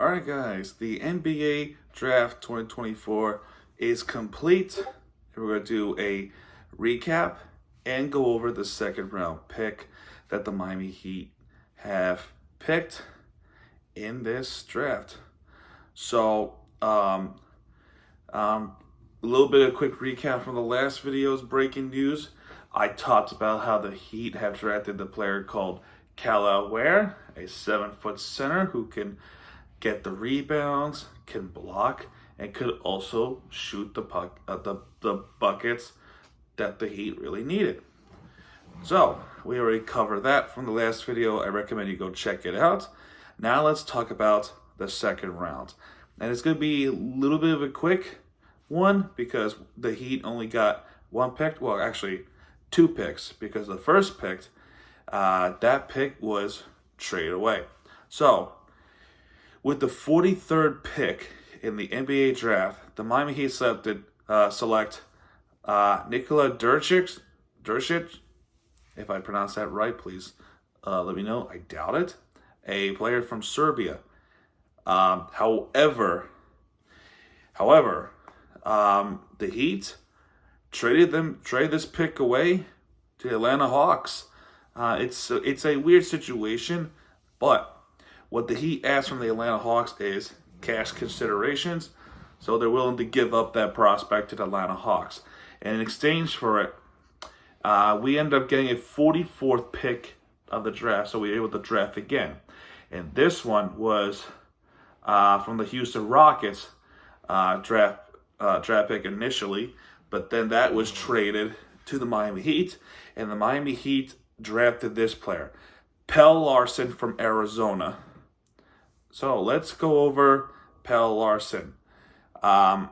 Alright guys, the NBA Draft 2024 is complete. We're going to do a recap and go over the second round pick that the Miami Heat have picked in this draft. So, a little bbit of quick recap from the last video's breaking news. I talked about how the Heat have drafted the player called Pelle Larsson, a 7-foot center who can get the rebounds, can block, and could also shoot the puck, the buckets that the Heat really needed. So we already covered that from the last video. I recommend you go check it out. Now let's talk about the second round, and it's going to be a little bit of a quick one because the Heat only got one pick. Well, actually, two picks because the first pick, that pick was traded away. So, with the 43rd pick in the NBA draft, the Miami Heat select Nikola Durcic. If I pronounce that right, please let me know. I doubt it. A player from Serbia. However, the Heat traded this pick away to the Atlanta Hawks. It's a weird situation, but what the Heat asked from the Atlanta Hawks is cash considerations, so they're willing to give up that prospect to the Atlanta Hawks. And in exchange for it, we end up getting a 44th pick of the draft, so we were able to draft again. And this one was from the Houston Rockets draft pick initially, but then that was traded to the Miami Heat, and the Miami Heat drafted this player, Pelle Larsson from Arizona. So let's go over Pelle Larsson. 4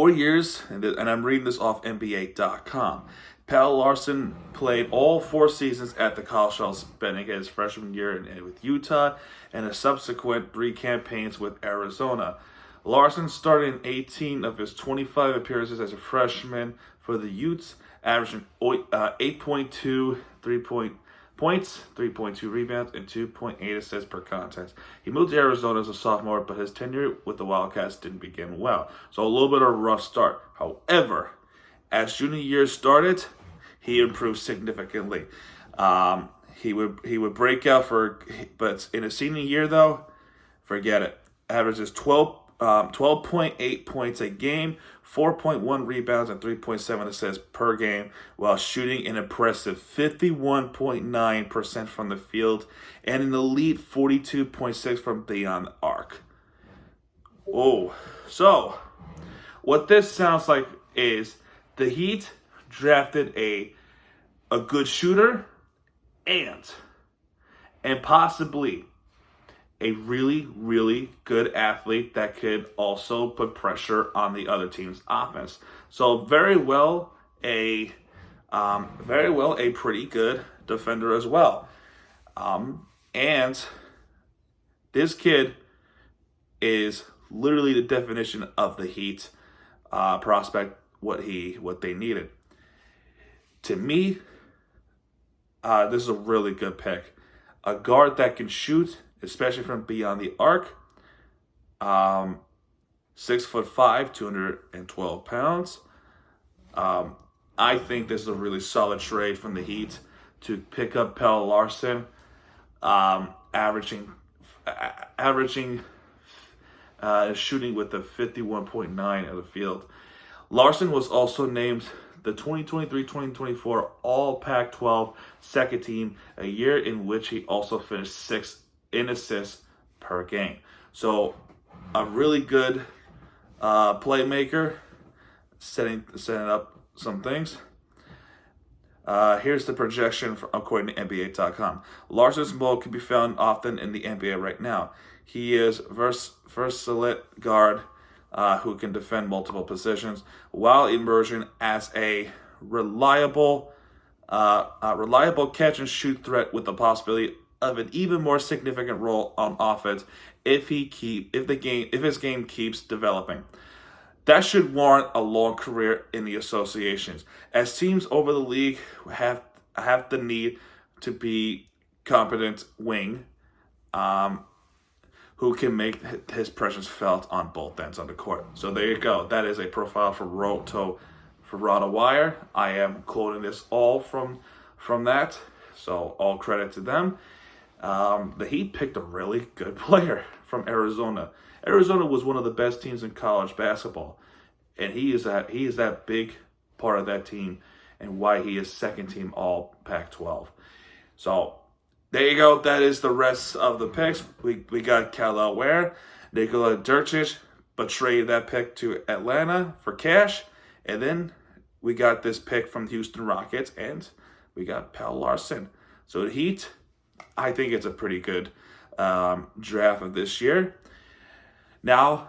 years, and I'm reading this off NBA.com. Pelle Larsson played all 4 seasons at the college level, spending his freshman year with Utah and the subsequent 3 campaigns with Arizona. Larsson started in 18 of his 25 appearances as a freshman for the Utes, averaging 8.2 points, 3.2 rebounds, and 2.8 assists per contest. He moved to Arizona as a sophomore, but his tenure with the Wildcats didn't begin well. So a little bit of a rough start. However, as junior year started, he improved significantly. He would break out but in his senior year though, forget it. Averages 12.8 points a game, 4.1 rebounds, and 3.7 assists per game, while shooting an impressive 51.9% from the field and an elite 42.6% from beyond the arc. Oh, so what this sounds like is the Heat drafted a good shooter and possibly a really, really good athlete that could also put pressure on the other team's offense. So very well a pretty good defender as well. And this kid is literally the definition of the Heat prospect, what they needed. To me, this is a really good pick. A guard that can shoot, especially from beyond the arc. 6'5", 212 pounds. I think this is a really solid trade from the Heat to pick up Pelle Larsson, averaging shooting with a 51.9 of the field. Larsson was also named the 2023-2024 All Pac-12 second team, a year in which he also finished 6th in assists per game. So a really good playmaker, setting up some things. Here's the projection according to NBA.com. Larsson's role can be found often in the NBA right now. He is versatile guard who can defend multiple positions while emerging as a reliable catch and shoot threat with the possibility of an even more significant role on offense if his game keeps developing. That should warrant a long career in the associations, as teams over the league have the need to be competent wing who can make his presence felt on both ends of the court. So there you go. That is a profile for RotoWire. I am quoting this all from that. So all credit to them. The Heat picked a really good player from Arizona. Arizona was one of the best teams in college basketball, and he is that big part of that team, and why he is second team All Pac-12. So there you go. That is the rest of the picks. We got Kyle Ware, Nikola Durcic, but traded that pick to Atlanta for cash, and then we got this pick from the Houston Rockets, and we got Pelle Larsson. So the Heat, I think it's a pretty good draft of this year. Now,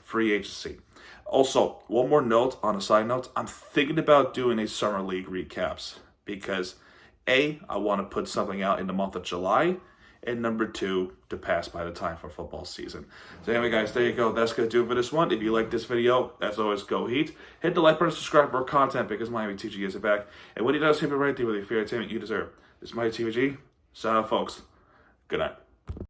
free agency. Also, one more note on a side note. I'm thinking about doing a summer league recaps because A, I want to put something out in the month of July, and number 2, to pass by the time for football season. So anyway, guys, there you go. That's going to do it for this one. If you like this video, as always, go Heat. Hit the like button, subscribe for more content because Miami TG is back. And when he does, hit me right there with the fair entertainment you deserve. This is Miami TG. Sign out, folks. Good night.